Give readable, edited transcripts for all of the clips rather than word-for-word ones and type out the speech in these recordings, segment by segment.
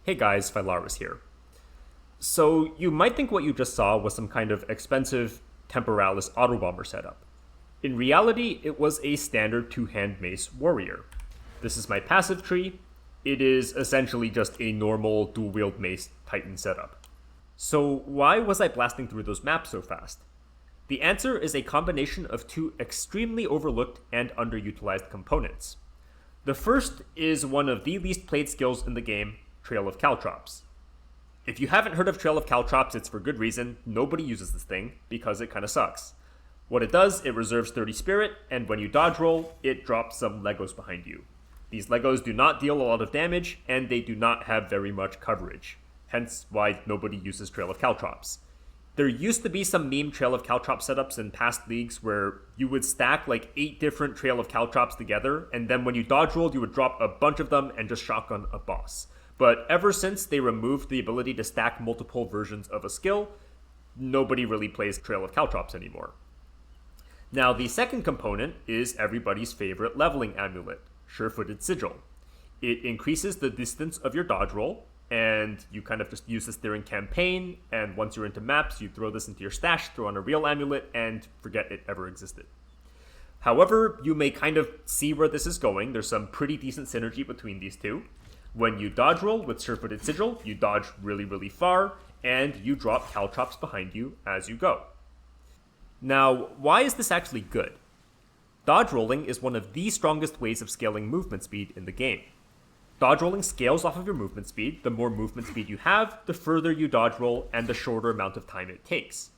Hey guys, Philaris here. So you might think what you just saw was some kind of expensive Temporalis Autobomber setup. In reality, it was a standard two-hand mace warrior. This is my passive tree. It is essentially just a normal dual-wield mace Titan setup. So why was I blasting through those maps so fast? The answer is a combination of two extremely overlooked and underutilized components. The first is one of the least played skills in the game, Trail of Caltrops. If you haven't heard of Trail of Caltrops, it's for good reason. Nobody uses this thing because it kind of sucks. What it does, it reserves 30 spirit, and when you dodge roll, it drops some Legos behind you. These Legos do not deal a lot of damage, and they do not have very much coverage. Hence why nobody uses Trail of Caltrops. There used to be some meme Trail of Caltrops setups in past leagues where you would stack like 8 different Trail of Caltrops together, and then when you dodge rolled, you would drop a bunch of them and just shotgun a boss. But ever since they removed the ability to stack multiple versions of a skill, nobody really plays Trail of Caltrops anymore. Now, the second component is everybody's favorite leveling amulet, Sure-Footed Sigil. It increases the distance of your dodge roll, and you kind of just use this during campaign, and once you're into maps, you throw this into your stash, throw on a real amulet, and forget it ever existed. However, you may kind of see where this is going. There's some pretty decent synergy between these two. When you dodge roll with Sure-Footed Sigil, you dodge really far, and you drop Caltrops behind you as you go. Now, why is this actually good? Dodge rolling is one of the strongest ways of scaling movement speed in the game. Dodge rolling scales off of your movement speed. The more movement speed you have, the further you dodge roll and the shorter amount of time it takes.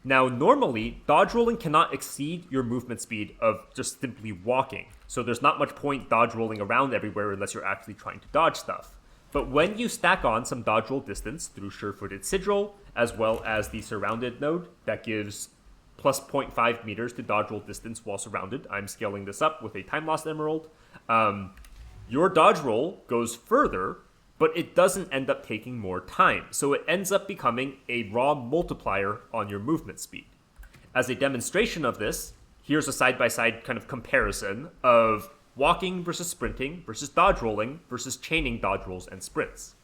Now, normally, dodge rolling cannot exceed your movement speed of just simply walking, so there's not much point dodge rolling around everywhere unless you're actually trying to dodge stuff. But when you stack on some dodge roll distance through Sure-Footed Sigil, as well as the Surrounded node that gives plus 0.5 meters to dodge roll distance while surrounded, I'm scaling this up with a Time Lost Emerald, your dodge roll goes further, but it doesn't end up taking more time, so it ends up becoming a raw multiplier on your movement speed. As a demonstration of this, here's a side-by-side kind of comparison of walking versus sprinting versus dodge rolling versus chaining dodge rolls and sprints.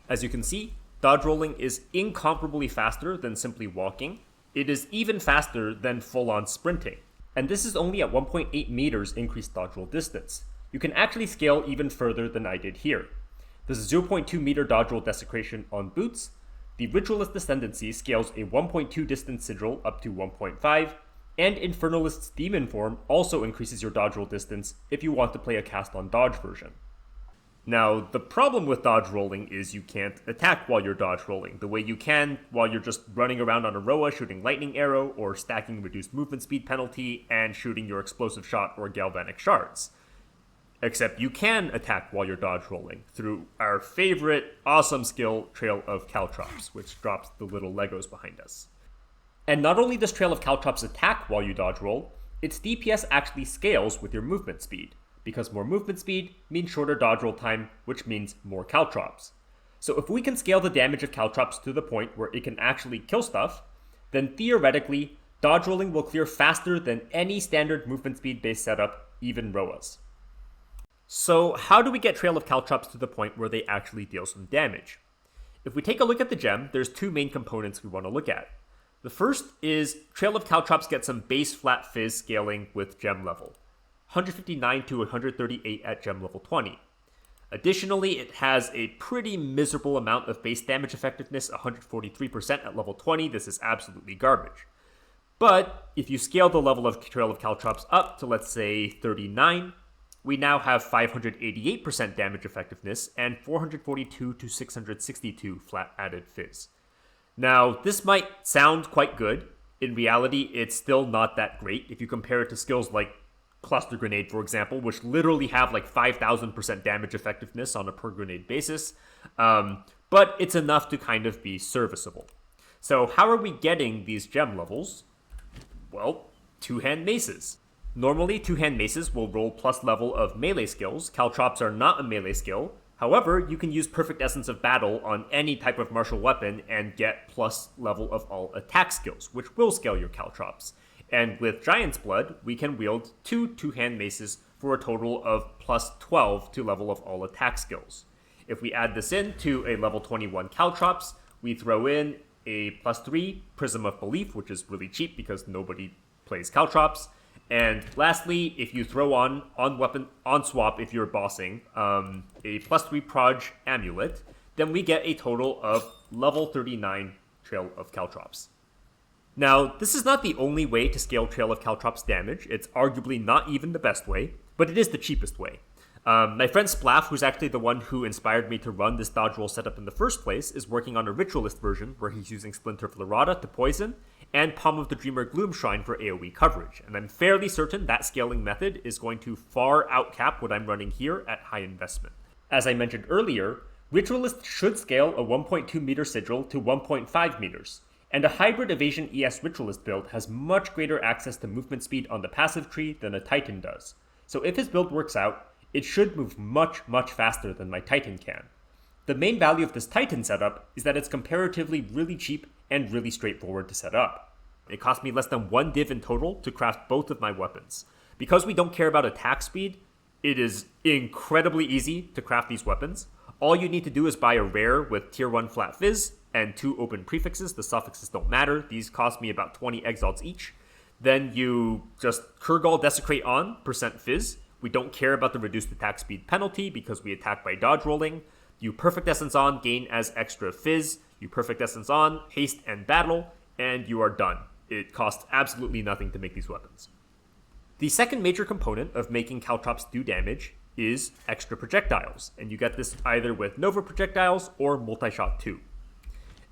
As you can see, dodge rolling is incomparably faster than simply walking. It is even faster than full-on sprinting. And this is only at 1.8 meters increased dodge roll distance. You can actually scale even further than I did here. There's a 0.2 meter dodge roll desecration on boots. The Ritualist Ascendancy scales a 1.2 distance sigil up to 1.5, and Infernalist's Demon Form also increases your dodge roll distance if you want to play a cast on dodge version. Now, the problem with dodge rolling is you can't attack while you're dodge rolling, the way you can while you're just running around on a Roa shooting lightning arrow or stacking reduced movement speed penalty and shooting your explosive shot or galvanic shards. Except you can attack while you're dodge rolling through our favorite awesome skill, Trail of Caltrops, which drops the little Legos behind us. And not only does Trail of Caltrops attack while you dodge roll, its DPS actually scales with your movement speed, because more movement speed means shorter dodge roll time, which means more Caltrops. So if we can scale the damage of Caltrops to the point where it can actually kill stuff, then theoretically, dodge rolling will clear faster than any standard movement speed based setup, even Roas. So how do we get Trail of Caltrops to the point where they actually deal some damage? If we take a look at the gem, there's two main components we want to look at. The first is Trail of Caltrops gets some base flat fizz scaling with gem level. 159 to 138 at gem level 20. Additionally, it has a pretty miserable amount of base damage effectiveness, 143% at level 20. This is absolutely garbage. But if you scale the level of Trail of Caltrops up to, let's say, 39, we now have 588% damage effectiveness and 442 to 662 flat added fizz. Now, this might sound quite good. In reality, it's still not that great if you compare it to skills like Cluster Grenade, for example, which literally have like 5,000% damage effectiveness on a per grenade basis, but it's enough to kind of be serviceable. So how are we getting these gem levels? Well, two-hand maces. Normally, two-hand maces will roll plus level of melee skills. Caltrops are not a melee skill. However, you can use Perfect Essence of Battle on any type of martial weapon and get plus level of all attack skills, which will scale your Caltrops. And with Giant's Blood, we can wield two-hand maces for a total of plus 12 to level of all attack skills. If we add this in to a level 21 Caltrops, we throw in a plus 3 Prism of Belief, which is really cheap because nobody plays Caltrops. And lastly, if you throw on swap if you're bossing, a plus 3 Proj Amulet, then we get a total of level 39 Trail of Caltrops. Now, this is not the only way to scale Trail of Caltrops damage. It's arguably not even the best way, but it is the cheapest way. My friend Splaff, who's actually the one who inspired me to run this Dodgeroll setup in the first place, is working on a Ritualist version where he's using Splinter Florata to poison, and Palm of the Dreamer Gloom Shrine for AoE coverage, and I'm fairly certain that scaling method is going to far outcap what I'm running here at high investment. As I mentioned earlier, Ritualist should scale a 1.2 meter sigil to 1.5 meters, and a hybrid Evasion ES Ritualist build has much greater access to movement speed on the passive tree than a Titan does. So if his build works out, it should move much faster than my Titan can. The main value of this Titan setup is that it's comparatively really cheap and really straightforward to set up. It cost me less than 1 div in total to craft both of my weapons. Because we don't care about attack speed, it is incredibly easy to craft these weapons. All you need to do is buy a rare with tier 1 flat fizz and 2 open prefixes. The suffixes don't matter. These cost me about 20 exalts each. Then you just Kurgal Desecrate on %fizz. We don't care about the reduced attack speed penalty because we attack by dodge rolling. You Perfect Essence on, gain as extra fizz. You Perfect Essence on, haste and battle, and you are done. It costs absolutely nothing to make these weapons. The second major component of making Caltrops do damage is extra projectiles, and you get this either with Nova projectiles or Multi-Shot 2.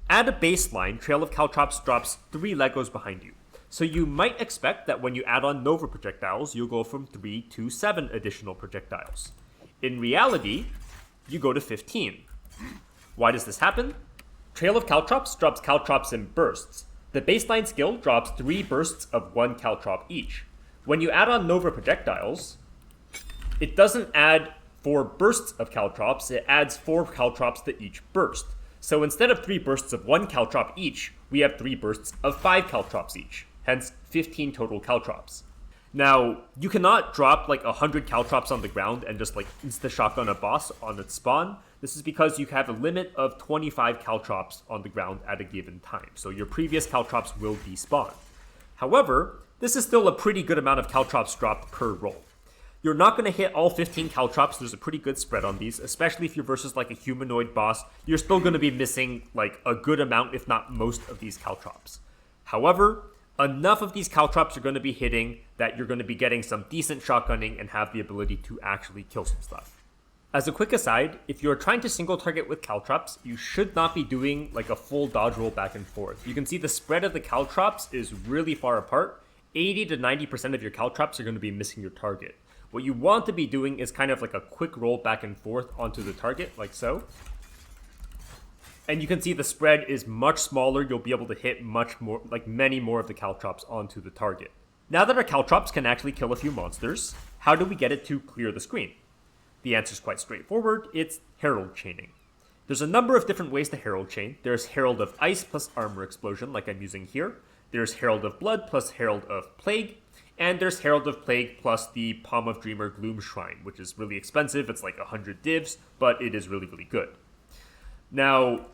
At a baseline, Trail of Caltrops drops 3 Legos behind you. So you might expect that when you add on Nova projectiles, you'll go from 3 to 7 additional projectiles. In reality, you go to 15. Why does this happen? Trail of Caltrops drops Caltrops in bursts. The baseline skill drops 3 bursts of 1 Caltrop each. When you add on Nova projectiles, it doesn't add 4 bursts of Caltrops, it adds 4 Caltrops to each burst. So instead of 3 bursts of 1 Caltrop each, we have 3 bursts of 5 Caltrops each. Hence 15 total Caltrops. Now, you cannot drop like 100 Caltrops on the ground and just like insta-shotgun a boss on its spawn. This is because you have a limit of 25 Caltrops on the ground at a given time, so your previous Caltrops will despawn. However, this is still a pretty good amount of Caltrops dropped per roll. You're not going to hit all 15 Caltrops, there's a pretty good spread on these, especially if you're versus like a humanoid boss. You're still going to be missing like a good amount, if not most of these Caltrops. However, enough of these Caltrops are going to be hitting that you're going to be getting some decent shotgunning and have the ability to actually kill some stuff. As a quick aside, if you're trying to single target with Caltrops, you should not be doing like a full dodge roll back and forth. You can see the spread of the Caltrops is really far apart. 80 to 90% of your Caltrops are going to be missing your target. What you want to be doing is kind of like a quick roll back and forth onto the target, like so. And you can see the spread is much smaller. You'll be able to hit much more, like many more of the Caltrops onto the target. Now that our Caltrops can actually kill a few monsters, how do we get it to clear the screen? The answer is quite straightforward. It's Herald chaining. There's a number of different ways to Herald chain. There's Herald of Ice plus Armor Explosion, like I'm using here. There's Herald of Blood plus Herald of Plague. And there's Herald of Plague plus the Palm of Dreamer Gloom Shrine, which is really expensive. It's like 100 divs, but it is really, really good. Now,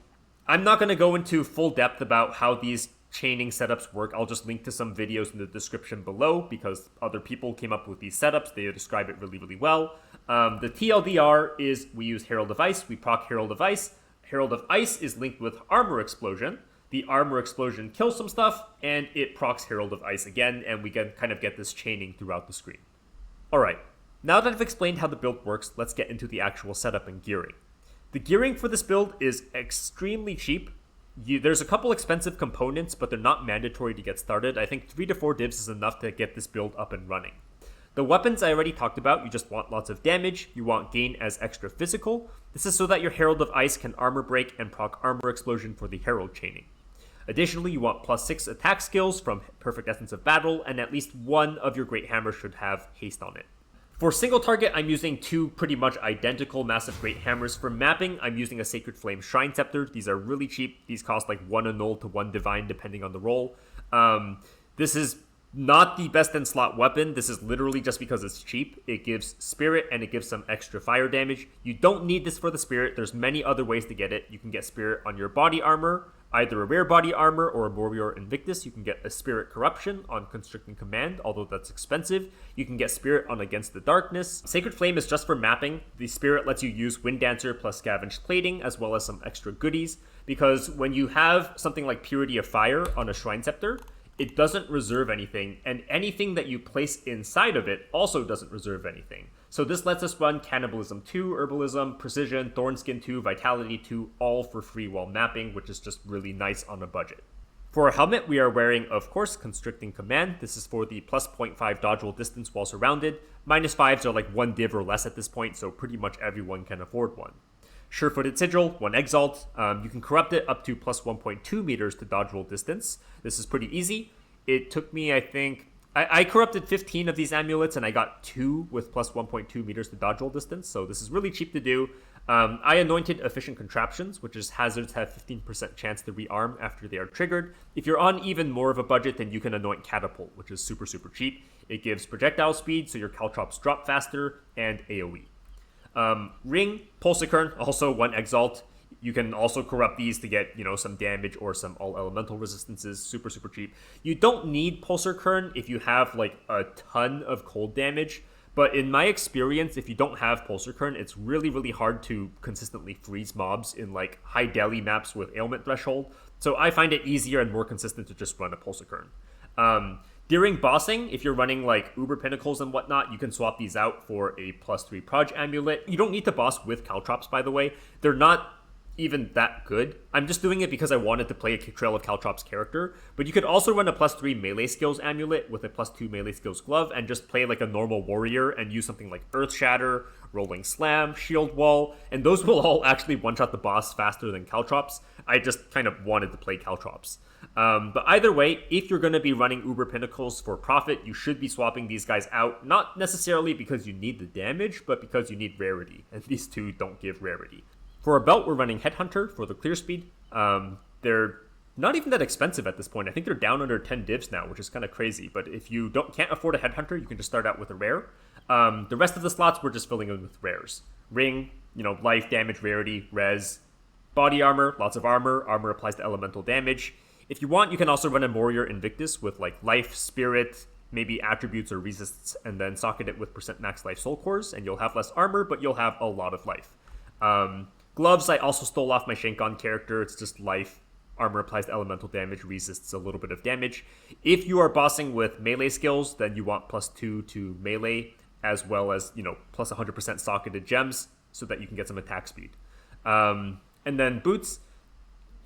I'm not going to go into full depth about how these chaining setups work. I'll just link to some videos in the description below because other people came up with these setups. They describe it really, really well. The TLDR is we use Herald of Ice. We proc Herald of Ice. Herald of Ice is linked with Armor Explosion. The Armor Explosion kills some stuff, and it procs Herald of Ice again, and we can kind of get this chaining throughout the screen. Alright, now that I've explained how the build works, let's get into the actual setup and gearing. The gearing for this build is extremely cheap. There's a couple expensive components, but they're not mandatory to get started. I think 3 to 4 divs is enough to get this build up and running. The weapons I already talked about. You just want lots of damage. You want gain as extra physical. This is so that your Herald of Ice can armor break and proc Armor Explosion for the Herald chaining. Additionally, you want +6 attack skills from Perfect Essence of Battle, and at least one of your Great Hammers should have haste on it. For single target, I'm using two pretty much identical Massive Great Hammers. For mapping, I'm using a Sacred Flame Shrine Scepter. These are really cheap. These cost like 1 Annul to 1 Divine depending on the roll. This is not the best in slot weapon. This is literally just because it's cheap. It gives Spirit and it gives some extra fire damage. You don't need this for the Spirit. There's many other ways to get it. You can get Spirit on your body armor, either a rare body armor or a Warrior Invictus. You can get a Spirit Corruption on Constricting Command, although that's expensive. You can get Spirit on Against the Darkness. Sacred Flame is just for mapping. The Spirit lets you use Wind Dancer plus Scavenged Plating, as well as some extra goodies, because when you have something like Purity of Fire on a Shrine Scepter, it doesn't reserve anything, and anything that you place inside of it also doesn't reserve anything. So this lets us run Cannibalism 2, Herbalism, Precision, Thornskin 2, Vitality 2, all for free while mapping, which is just really nice on a budget. For our helmet, we are wearing, of course, Constricting Command. This is for the plus 0.5 dodge roll distance while surrounded. -5s are like 1 div or less at this point, so pretty much everyone can afford one. Sure-footed Sigil, 1 Exalt. You can corrupt it up to plus 1.2 meters to dodge roll distance. This is pretty easy. It took me, I think, I corrupted 15 of these amulets and I got 2 with plus 1.2 meters to dodge roll distance, so this is really cheap to do. I anointed Efficient Contraptions, which is hazards have 15% chance to rearm after they are triggered. If you're on even more of a budget, then you can anoint Catapult, which is super cheap. It gives projectile speed, so your Caltrops drop faster, and AoE. Ring, Pulsicurn, also 1 Exalt. You can also corrupt these to get, some damage or some all elemental resistances. Super cheap. You don't need Pulsarkern if you have like a ton of cold damage. But in my experience, if you don't have Pulsarkern, it's really hard to consistently freeze mobs in like high daily maps with ailment threshold. So I find it easier and more consistent to just run a Pulsarkern. During bossing, if you're running like Uber Pinnacles and whatnot, you can swap these out for a +3 Proj Amulet. You don't need to boss with Caltrops, by the way. They're not even that good. I'm just doing it because I wanted to play a Trail of Caltrops character, but you could also run a +3 melee skills amulet with a +2 melee skills glove and just play like a normal warrior and use something like Earth Shatter, Rolling Slam, Shield Wall, and those will all actually one-shot the boss faster than Caltrops. I just kind of wanted to play Caltrops. But either way, if you're going to be running Uber Pinnacles for profit, you should be swapping these guys out, not necessarily because you need the damage, but because you need rarity, and these two don't give rarity. For a belt, we're running Headhunter for the clear speed. They're not even that expensive at this point. I think they're down under 10 divs now, which is kind of crazy. But if you can't afford a Headhunter, you can just start out with a rare. The rest of the slots, we're just filling in with rares. Ring, life, damage, rarity, res. Body armor, lots of armor. Armor applies to elemental damage. If you want, you can also run a Warrior Invictus with like life, spirit, maybe attributes or resists, and then socket it with % max life soul cores, and you'll have less armor, but you'll have a lot of life. Gloves, I also stole off my Shankan character. It's just life. Armor applies to elemental damage, resists a little bit of damage. If you are bossing with melee skills, then you want +2 to melee, as well as, plus 100% socketed gems, so that you can get some attack speed. And then boots,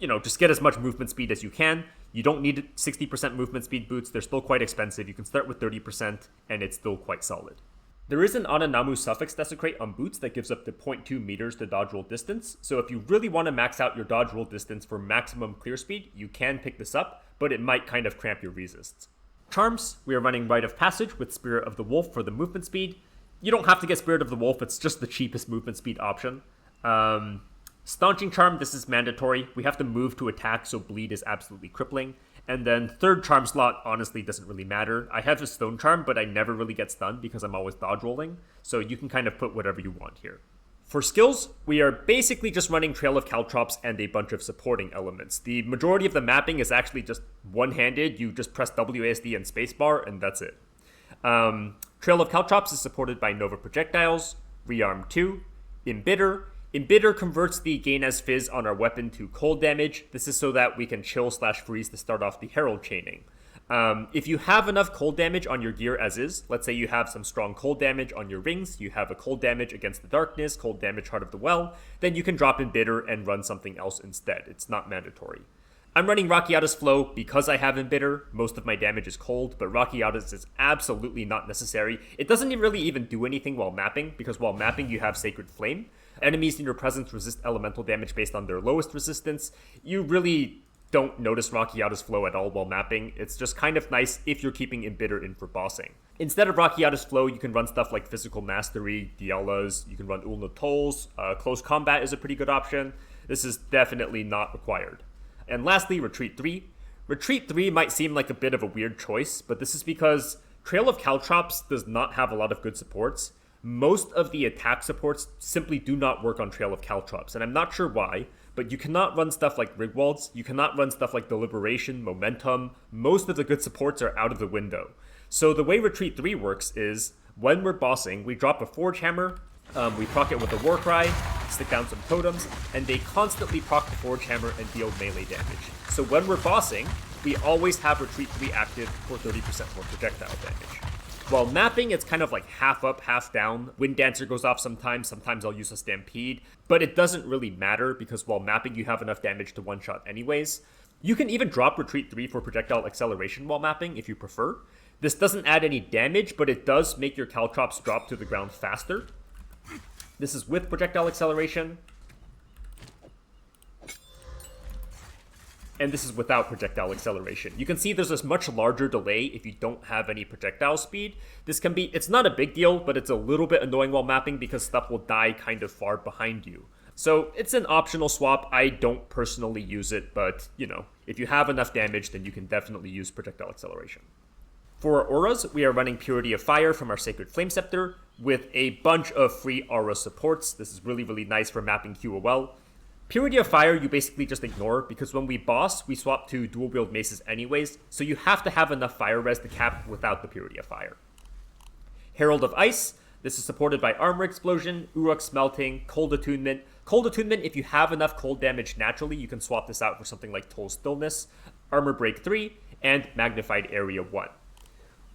just get as much movement speed as you can. You don't need 60% movement speed boots. They're still quite expensive. You can start with 30%, and it's still quite solid. There is an Ananamu suffix desecrate on boots that gives up to 0.2 meters to dodge roll distance, so if you really want to max out your dodge roll distance for maximum clear speed, you can pick this up, but it might kind of cramp your resists. Charms, we are running Rite of Passage with Spirit of the Wolf for the movement speed. You don't have to get Spirit of the Wolf, it's just the cheapest movement speed option. Staunching Charm, this is mandatory. We have to move to attack, so bleed is absolutely crippling. And then third charm slot honestly doesn't really matter. I have a Stone Charm, but I never really get stunned because I'm always dodge rolling, so you can kind of put whatever you want here. For skills, we are basically just running Trail of Caltrops and a bunch of supporting elements. The majority of the mapping is actually just one-handed. You just press WASD and spacebar, and that's it. Trail of Caltrops is supported by Nova Projectiles, Rearm 2, Embitter. Embitter converts the gain as fizz on our weapon to cold damage. This is so that we can chill/freeze to start off the Herald chaining. If you have enough cold damage on your gear as is, let's say you have some strong cold damage on your rings, you have a cold damage against the darkness, cold damage Heart of the Well, then you can drop Embitter and run something else instead. It's not mandatory. I'm running Rockiata's Flow because I have Embitter. Most of my damage is cold, but Rockiata's is absolutely not necessary. It doesn't really even do anything while mapping, because while mapping you have Sacred Flame. Enemies in your presence resist elemental damage based on their lowest resistance. You really don't notice Rocky Auto's flow at all while mapping. It's just kind of nice if you're keeping Embitter in for bossing. Instead of Rocky Auto's flow, you can run stuff like Physical Mastery, Dialas, you can run Ulna Tolls, Close Combat is a pretty good option. This is definitely not required. And lastly, Retreat 3. Retreat 3 might seem like a bit of a weird choice, but this is because Trail of Caltrops does not have a lot of good supports. Most of the attack supports simply do not work on Trail of Caltrops, and I'm not sure why, but you cannot run stuff like Rigwalds, you cannot run stuff like Deliberation, Momentum. Most of the good supports are out of the window. So the way Retreat 3 works is, when we're bossing, we drop a Forge Hammer, we proc it with a Warcry, stick down some totems, and they constantly proc the Forge Hammer and deal melee damage. So when we're bossing, we always have Retreat 3 active for 30% more projectile damage. While mapping, it's kind of like half up, half down. Wind Dancer goes off sometimes I'll use a Stampede, but it doesn't really matter because while mapping you have enough damage to one-shot anyways. You can even drop Retreat 3 for projectile acceleration while mapping if you prefer. This doesn't add any damage, but it does make your Caltrops drop to the ground faster. This is with projectile acceleration. And this is without projectile acceleration. You can see there's this much larger delay if you don't have any projectile speed. This can be, it's not a big deal, but it's a little bit annoying while mapping because stuff will die kind of far behind you. So it's an optional swap. I don't personally use it, but you know, if you have enough damage, then you can definitely use projectile acceleration. For our auras, we are running Purity of Fire from our Sacred Flame Scepter with a bunch of free aura supports. This is really, really nice for mapping QOL. Purity of Fire you basically just ignore because when we boss, we swap to dual wield maces anyways, so you have to have enough fire res to cap without the Purity of Fire. Herald of Ice, this is supported by Armor Explosion, Uruk Smelting, Cold Attunement. Cold Attunement, if you have enough cold damage naturally, you can swap this out for something like Toll Stillness, Armor Break 3, and Magnified Area 1.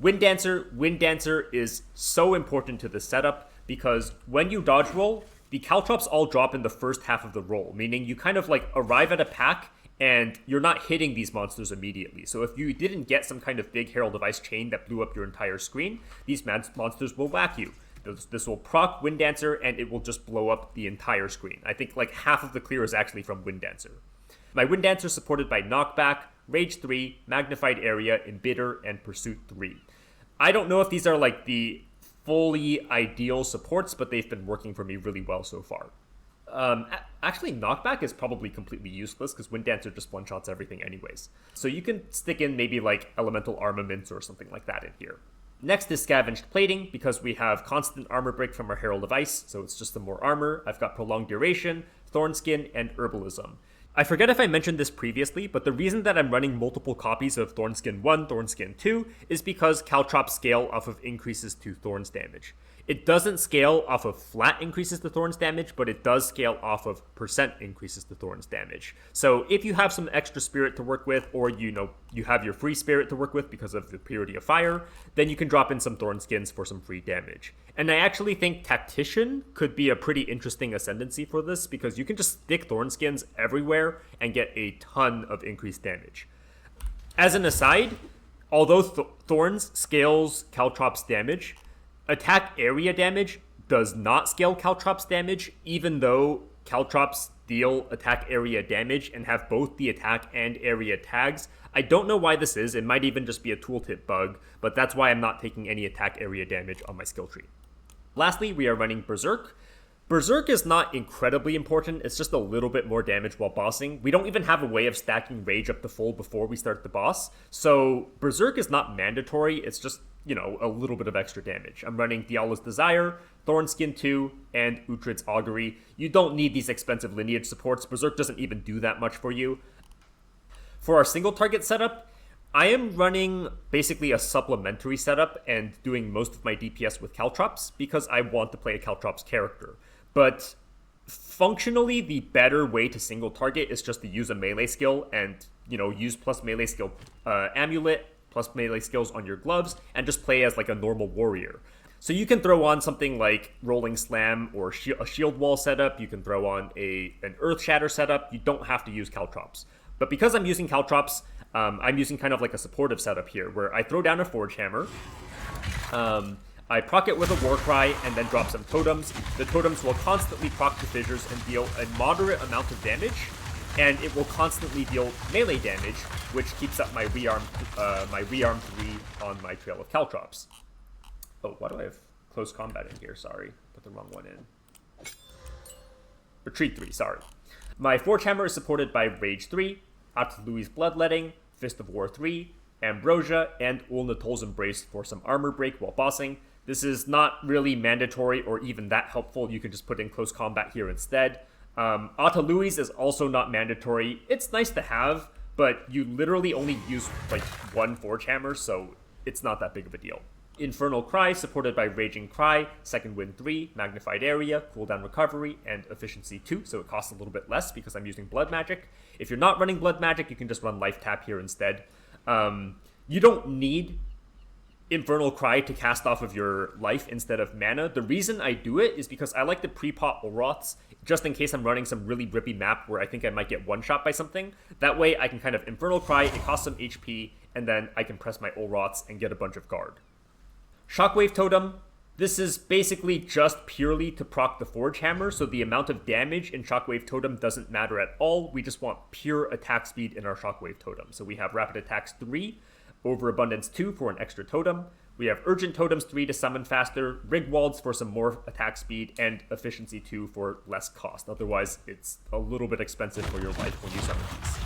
Wind Dancer is so important to this setup because when you dodge roll, the Caltrops all drop in the first half of the roll, meaning you kind of like arrive at a pack and you're not hitting these monsters immediately. So if you didn't get some kind of big Herald of Ice chain that blew up your entire screen, these monsters will whack you. This will proc Wind Dancer and it will just blow up the entire screen. I think like half of the clear is actually from Wind Dancer. My Wind Dancer is supported by Knockback, Rage 3, Magnified Area, Embitter, and Pursuit 3. I don't know if these are like the fully ideal supports, but they've been working for me really well so far. Actually, Knockback is probably completely useless because Wind Dancer just one-shots everything anyways. So you can stick in maybe like Elemental Armaments or something like that in here. Next is Scavenged Plating because we have constant armor break from our Herald of Ice, so it's just some more armor. I've got Prolonged Duration, Thornskin, and Herbalism. I forget if I mentioned this previously, but the reason that I'm running multiple copies of Thornskin 1, Thornskin 2 is because Caltrops scale off of increases to Thorns damage. It doesn't scale off of flat increases to Thorns damage, but it does scale off of percent increases to Thorns damage. So if you have some extra spirit to work with, or you have your free spirit to work with because of the Purity of Fire, then you can drop in some Thornskins for some free damage. And I actually think Tactician could be a pretty interesting ascendancy for this because you can just stick Thornskins everywhere and get a ton of increased damage. As an aside, although Thorns scales Caltrops damage, attack area damage does not scale Caltrops damage, even though Caltrops deal attack area damage and have both the attack and area tags. I don't know why this is, it might even just be a tooltip bug, but that's why I'm not taking any attack area damage on my skill tree. Lastly, we are running Berserk. Berserk is not incredibly important, it's just a little bit more damage while bossing. We don't even have a way of stacking Rage up to full before we start the boss, so Berserk is not mandatory, it's just, a little bit of extra damage. I'm running Diala's Desire, Thornskin 2, and Uhtred's Augury. You don't need these expensive lineage supports, Berserk doesn't even do that much for you. For our single target setup, I am running basically a supplementary setup and doing most of my DPS with Caltrops because I want to play a Caltrops character. But functionally, the better way to single target is just to use a melee skill and, use plus melee skill amulet, plus melee skills on your gloves, and just play as like a normal warrior. So you can throw on something like Rolling Slam or a Shield Wall setup, you can throw on an Earth Shatter setup, you don't have to use Caltrops. But because I'm using Caltrops, I'm using kind of like a supportive setup here, where I throw down a Forge Hammer, I proc it with a Warcry, and then drop some totems. The totems will constantly proc to fissures and deal a moderate amount of damage. and it will constantly deal melee damage, which keeps up my rearm 3 on my Trail of Caltrops. Oh, why do I have close combat in here? Sorry, put the wrong one in. Retreat 3, sorry. My Forge Hammer is supported by Rage 3, Louis Bloodletting, Fist of War 3, Ambrosia, and Ul Natol's Embrace for some armor break while bossing. This is not really mandatory or even that helpful. You can just put in close combat here instead. Louis is also not mandatory. It's nice to have, but you literally only use like one Forge Hammer, so it's not that big of a deal. Infernal Cry, supported by Raging Cry, Second Wind 3, Magnified Area, Cooldown Recovery, and Efficiency 2, so it costs a little bit less because I'm using Blood Magic. If you're not running Blood Magic, you can just run Life Tap here instead. You don't need Infernal Cry to cast off of your life instead of mana. The reason I do it is because I like to pre-pot Olroths, just in case I'm running some really rippy map where I think I might get one-shot by something. That way I can kind of Infernal Cry, it costs some HP, and then I can press my Olroths and get a bunch of guard. Shockwave Totem, this is basically just purely to proc the Forge Hammer, so the amount of damage in Shockwave Totem doesn't matter at all. We just want pure attack speed in our Shockwave Totem. So we have Rapid Attacks 3, Overabundance 2 for an extra totem. We have Urgent Totems 3 to summon faster, Rigwalds for some more attack speed, and Efficiency 2 for less cost. Otherwise, it's a little bit expensive for your life when you summon these.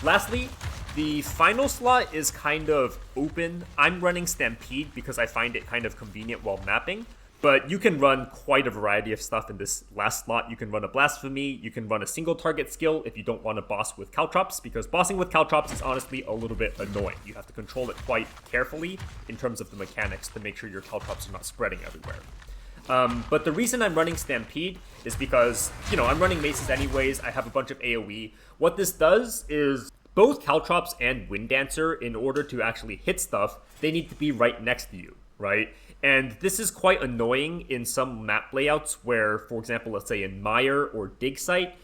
Lastly, the final slot is kind of open. I'm running Stampede because I find it kind of convenient while mapping, but you can run quite a variety of stuff in this last slot. You can run a Blasphemy, you can run a single target skill if you don't want to boss with Caltrops, because bossing with Caltrops is honestly a little bit annoying. You have to control it quite carefully in terms of the mechanics to make sure your Caltrops are not spreading everywhere. But the reason I'm running Stampede is because, I'm running maces anyways, I have a bunch of AoE. What this does is both Caltrops and Wind Dancer, in order to actually hit stuff, they need to be right next to you, right? And this is quite annoying in some map layouts where, for example, let's say in Mire or Dig Site,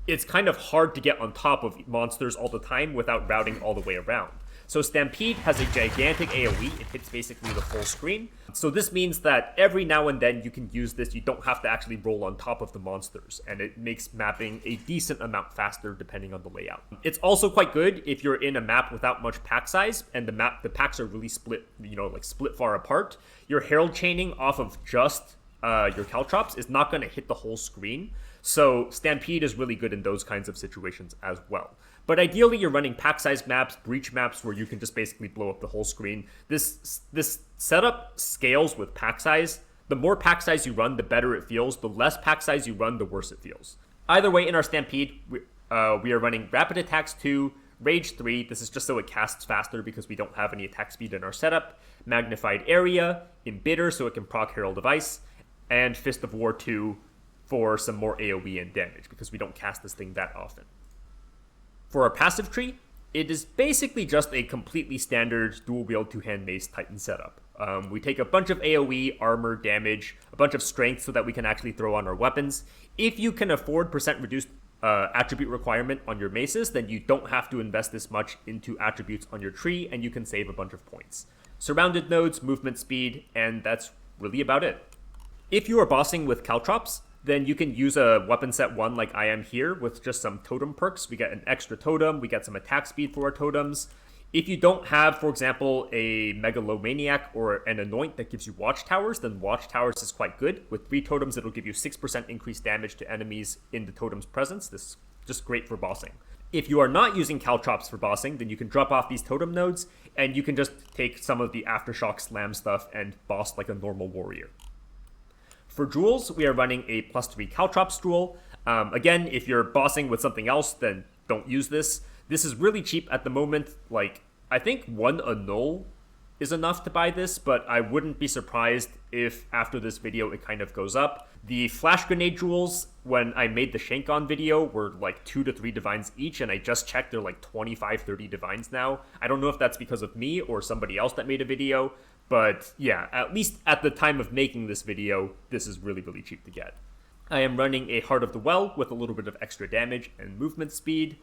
it's kind of hard to get on top of monsters all the time without routing all the way around. So Stampede has a gigantic AoE, it hits basically the full screen. So this means that every now and then you can use this, you don't have to actually roll on top of the monsters, and it makes mapping a decent amount faster depending on the layout. It's also quite good if you're in a map without much pack size, and the packs are really split, split far apart. Your Herald chaining off of just your Caltrops is not going to hit the whole screen, so Stampede is really good in those kinds of situations as well. But ideally, you're running pack-size maps, breach maps, where you can just basically blow up the whole screen. This setup scales with pack size. The more pack size you run, the better it feels. The less pack size you run, the worse it feels. Either way, in our Stampede, we are running Rapid Attacks 2, Rage 3. This is just so it casts faster because we don't have any attack speed in our setup. Magnified Area, Embitter, so it can proc Herald of Ice, and Fist of War 2 for some more AoE and damage because we don't cast this thing that often. For our passive tree, it is basically just a completely standard dual-wield two-hand mace Titan setup. We take a bunch of AoE, armor, damage, a bunch of strength so that we can actually throw on our weapons. If you can afford percent reduced attribute requirement on your maces, then you don't have to invest this much into attributes on your tree, and you can save a bunch of points. Surrounded nodes, movement speed, and that's really about it. If you are bossing with Caltrops, then you can use a weapon set 1 like I am here with just some totem perks. We get an extra totem, we get some attack speed for our totems. If you don't have, for example, a Megalomaniac or an Anoint that gives you Watchtowers, then Watchtowers is quite good. With 3 totems, it'll give you 6% increased damage to enemies in the totem's presence. This is just great for bossing. If you are not using Caltrops for bossing, then you can drop off these totem nodes, and you can just take some of the Aftershock Slam stuff and boss like a normal warrior. For jewels, we are running a +3 Caltrops jewel. Again, if you're bossing with something else, then don't use this. This is really cheap at the moment. I think 1 annul is enough to buy this, but I wouldn't be surprised if after this video it kind of goes up. The flash grenade jewels, when I made the Shank-On video, were like 2 to 3 divines each, and I just checked, they're like 25, 30 divines now. I don't know if that's because of me or somebody else that made a video, but yeah, at least at the time of making this video, this is really, really cheap to get. I am running a Heart of the Well with a little bit of extra damage and movement speed.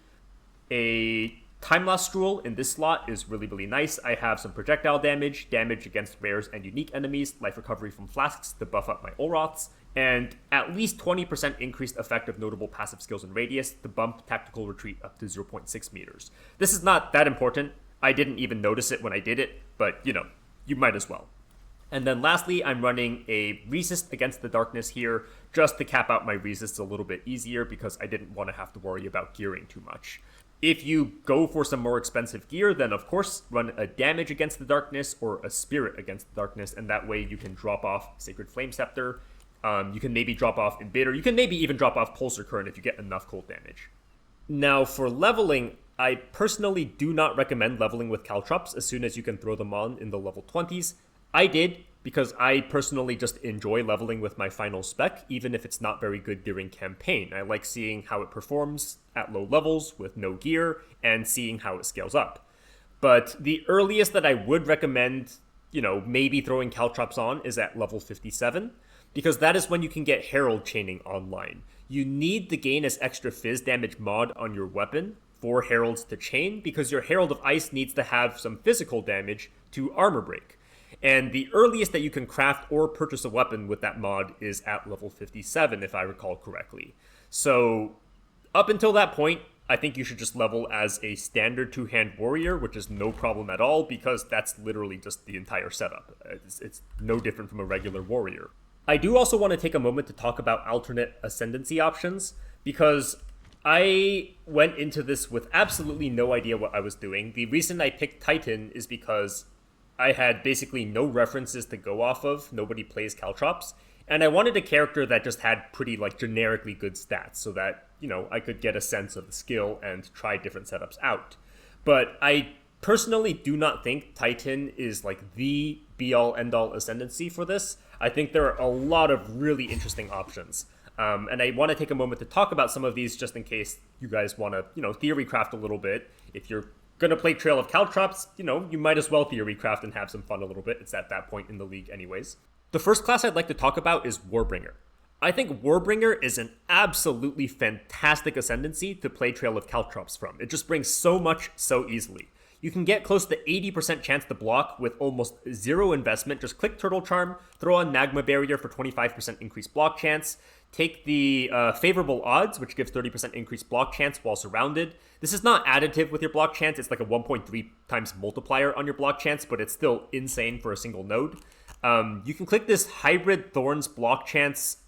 A Time Lost Jewel in this slot is really, really nice. I have some projectile damage, damage against rares and unique enemies, life recovery from flasks to buff up my Olroths, and at least 20% increased effect of notable passive skills and radius to bump tactical retreat up to 0.6 meters. This is not that important. I didn't even notice it when I did it, but you might as well. And then lastly, I'm running a resist against the darkness here just to cap out my resists a little bit easier because I didn't want to have to worry about gearing too much. If you go for some more expensive gear, then of course run a damage against the darkness or a spirit against the darkness, and that way you can drop off Sacred Flame Scepter. You can maybe drop off Embitter. You can maybe even drop off Pulsar Current if you get enough cold damage. Now for leveling, I personally do not recommend leveling with Caltrops as soon as you can throw them on in the level 20s. I did because I personally just enjoy leveling with my final spec, even if it's not very good during campaign. I like seeing how it performs at low levels with no gear and seeing how it scales up. But the earliest that I would recommend, maybe throwing Caltrops on is at level 57, because that is when you can get Herald Chaining online. You need the gain as extra fizz damage mod on your weapon for Heralds to chain, because your Herald of Ice needs to have some physical damage to armor break. And the earliest that you can craft or purchase a weapon with that mod is at level 57, if I recall correctly. So up until that point, I think you should just level as a standard two-hand warrior, which is no problem at all, because that's literally just the entire setup. It's no different from a regular warrior. I do also want to take a moment to talk about alternate Ascendancy options, because I went into this with absolutely no idea what I was doing. The reason I picked Titan is because I had basically no references to go off of. Nobody plays Caltrops. And I wanted a character that just had pretty generically good stats so that, I could get a sense of the skill and try different setups out. But I personally do not think Titan is the be-all end-all Ascendancy for this. I think there are a lot of really interesting options. And I want to take a moment to talk about some of these just in case you guys want to, theory craft a little bit. If you're going to play Trail of Caltrops, you might as well theory craft and have some fun a little bit. It's at that point in the league anyways. The first class I'd like to talk about is Warbringer. I think Warbringer is an absolutely fantastic Ascendancy to play Trail of Caltrops from. It just brings so much so easily. You can get close to 80% chance to block with almost zero investment. Just click Turtle Charm, throw on Magma Barrier for 25% increased block chance, take the favorable odds, which gives 30% increased block chance while surrounded. This is not additive with your block chance. It's like a 1.3 times multiplier on your block chance, but it's still insane for a single node. You can click this Hybrid Thorns block chance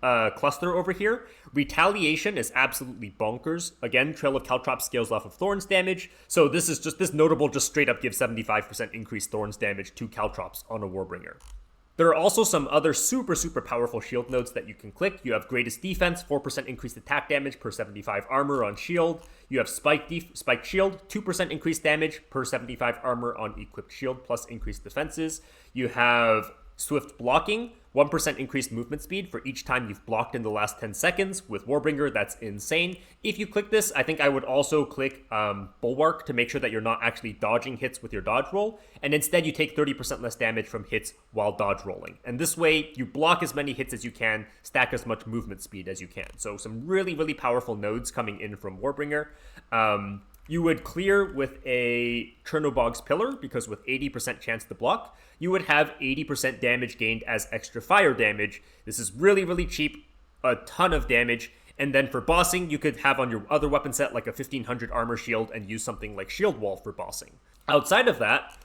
cluster over here. Retaliation is absolutely bonkers. Again, Trail of Caltrops scales off of Thorns damage, so this notable just straight up gives 75% increased Thorns damage to Caltrops on a Warbringer. There are also some other super powerful shield nodes that you can click. You have Greatest Defense, 4% increased attack damage per 75 armor on shield. You have Spiked Shield, 2% increased damage per 75 armor on equipped shield plus increased defenses. You have Swift Blocking, 1% increased movement speed for each time you've blocked in the last 10 seconds. With Warbringer, that's insane. If you click this, I think I would also click Bulwark to make sure that you're not actually dodging hits with your dodge roll, and instead you take 30% less damage from hits while dodge rolling. And this way, you block as many hits as you can, stack as much movement speed as you can. So some really powerful nodes coming in from Warbringer. You would clear with a Chernobog's Pillar, because with 80% chance to block, you would have 80% damage gained as extra fire damage. This is really cheap, a ton of damage. And then for bossing, you could have on your other weapon set like a 1500 armor shield and use something like Shield Wall for bossing. Outside of that,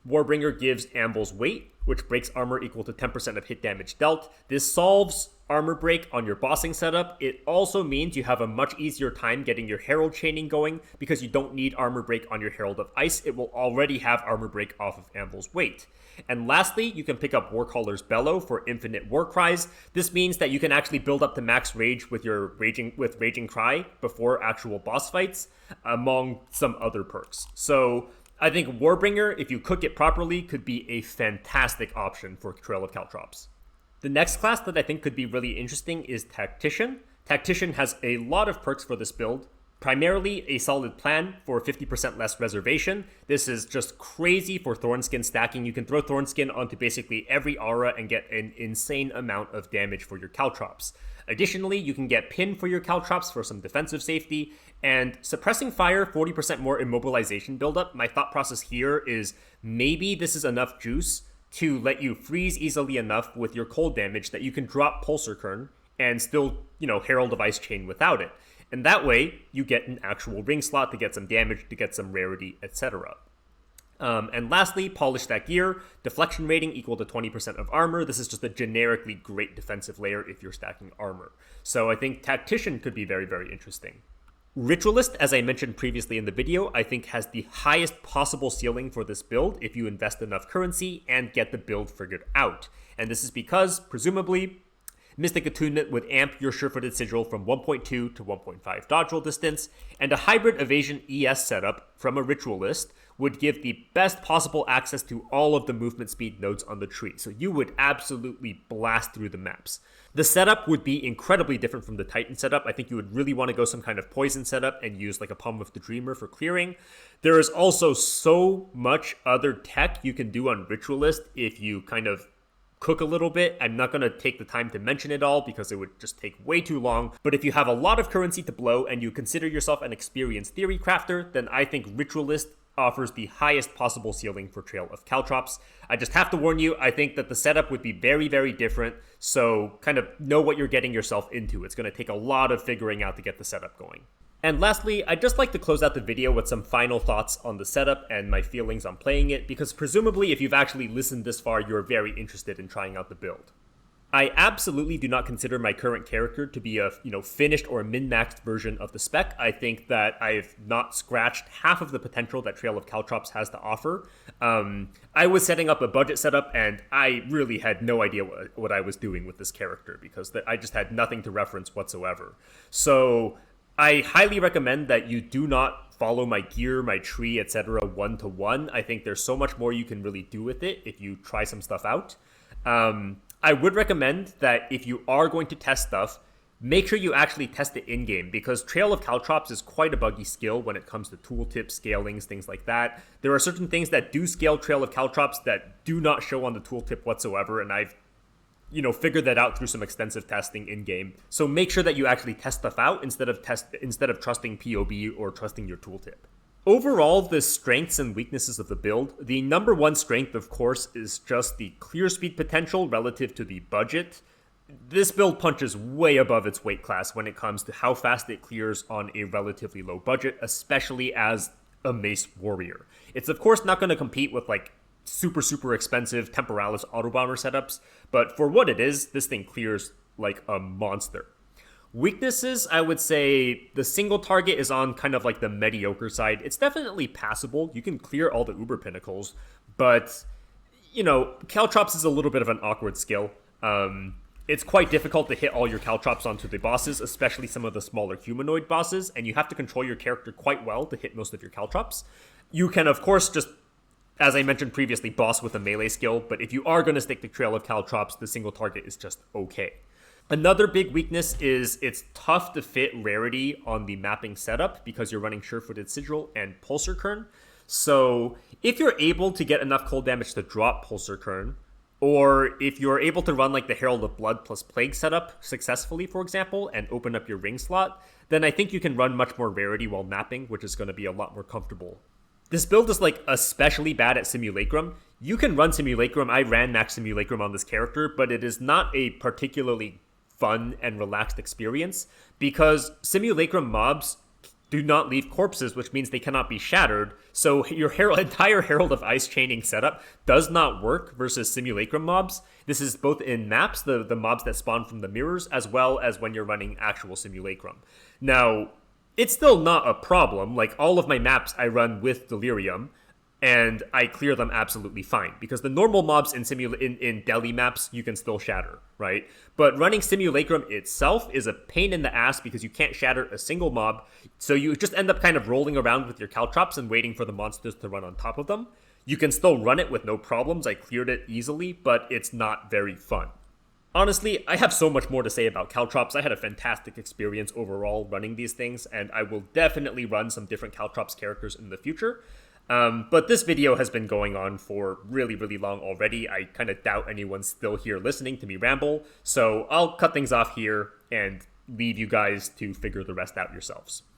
Warbringer gives Amble's Weight, which breaks armor equal to 10% of hit damage dealt. This solves armor break on your bossing setup. It also means you have a much easier time getting your Herald Chaining going because you don't need armor break on your Herald of Ice. It will already have armor break off of Amble's Weight. And lastly, you can pick up Warcaller's Bellow for infinite war cries. This means that you can actually build up to max rage with your Raging Cry before actual boss fights, among some other perks. So I think Warbringer, if you cook it properly, could be a fantastic option for Trail of Caltrops. The next class that I think could be really interesting is Tactician. Tactician has a lot of perks for this build. Primarily a solid plan for 50% less reservation. This is just crazy for Thornskin stacking. You can throw Thornskin onto basically every aura and get an insane amount of damage for your Caltrops. Additionally, you can get Pin for your Caltrops for some defensive safety, and Suppressing Fire, 40% more immobilization buildup. My thought process here is maybe this is enough juice to let you freeze easily enough with your cold damage that you can drop Pulsar Kern and still, Herald of Ice Chain without it. And that way, you get an actual ring slot to get some damage, to get some rarity, etc. And lastly, polish that gear. Deflection rating equal to 20% of armor. This is just a generically great defensive layer if you're stacking armor. So I think Tactician could be very, very interesting. Ritualist, as I mentioned previously in the video, I think has the highest possible ceiling for this build if you invest enough currency and get the build figured out. And this is because, presumably, Mystic Attunement would amp your Sure-Footed Sigil from 1.2 to 1.5 dodge roll distance, and a hybrid evasion ES setup from a Ritualist would give the best possible access to all of the movement speed nodes on the tree, so you would absolutely blast through the maps. The setup would be incredibly different from the Titan setup. I think you would really want to go some kind of poison setup and use like a Palm of the Dreamer for clearing. There is also so much other tech you can do on Ritualist if you kind of cook a little bit. I'm not going to take the time to mention it all because it would just take way too long. But if you have a lot of currency to blow and you consider yourself an experienced theory crafter, then I think Ritualist offers the highest possible ceiling for Trail of Caltrops. I just have to warn you, I think that the setup would be very, very different, so kind of know what you're getting yourself into. It's going to take a lot of figuring out to get the setup going. And lastly, I'd just like to close out the video with some final thoughts on the setup and my feelings on playing it, because presumably if you've actually listened this far, you're very interested in trying out the build. I absolutely do not consider my current character to be a finished or min-maxed version of the spec. I think that I've not scratched half of the potential that Trail of Caltrops has to offer. I was setting up a budget setup, and I really had no idea what I was doing with this character, because I just had nothing to reference whatsoever. So I highly recommend that you do not follow my gear, my tree, etc. one-to-one. I think there's so much more you can really do with it if you try some stuff out. I would recommend that if you are going to test stuff, make sure you actually test it in-game, because Trail of Caltrops is quite a buggy skill when it comes to tooltips, scalings, things like that. There are certain things that do scale Trail of Caltrops that do not show on the tooltip whatsoever, and I've figured that out through some extensive testing in-game. So make sure that you actually test stuff out instead of trusting POB or trusting your tooltip. Overall, the strengths and weaknesses of the build, the number one strength, of course, is just the clear speed potential relative to the budget. This build punches way above its weight class when it comes to how fast it clears on a relatively low budget, especially as a Mace Warrior. It's of course not going to compete with like super expensive Temporalis Autobomber setups, but for what it is, this thing clears like a monster. Weaknesses, I would say the single target is on kind of like the mediocre side. It's definitely passable. You can clear all the Uber Pinnacles, but, Caltrops is a little bit of an awkward skill. It's quite difficult to hit all your Caltrops onto the bosses, especially some of the smaller humanoid bosses, and you have to control your character quite well to hit most of your Caltrops. You can, of course, just, as I mentioned previously, boss with a melee skill, but if you are going to stick to Trail of Caltrops, the single target is just okay. Another big weakness is it's tough to fit rarity on the mapping setup because you're running Sure-Footed Sigil and Pulsar Kern. So if you're able to get enough cold damage to drop Pulsar Kern, or if you're able to run like the Herald of Blood plus Plague setup successfully, for example, and open up your ring slot, then I think you can run much more rarity while mapping, which is going to be a lot more comfortable. This build is like especially bad at Simulacrum. You can run Simulacrum. I ran max Simulacrum on this character, but it is not a particularly fun and relaxed experience because Simulacrum mobs do not leave corpses, which means they cannot be shattered. So your entire Herald of Ice chaining setup does not work versus Simulacrum mobs. This is both in maps, the mobs that spawn from the mirrors, as well as when you're running actual Simulacrum. Now, it's still not a problem. Like, all of my maps I run with Delirium, and I clear them absolutely fine, because the normal mobs in Delhi maps you can still shatter, right? But running Simulacrum itself is a pain in the ass because you can't shatter a single mob, so you just end up kind of rolling around with your Caltrops and waiting for the monsters to run on top of them. You can still run it with no problems, I cleared it easily, but it's not very fun. Honestly, I have so much more to say about Caltrops. I had a fantastic experience overall running these things, and I will definitely run some different Caltrops characters in the future. But this video has been going on for really, really long already. I kind of doubt anyone's still here listening to me ramble, so I'll cut things off here and leave you guys to figure the rest out yourselves.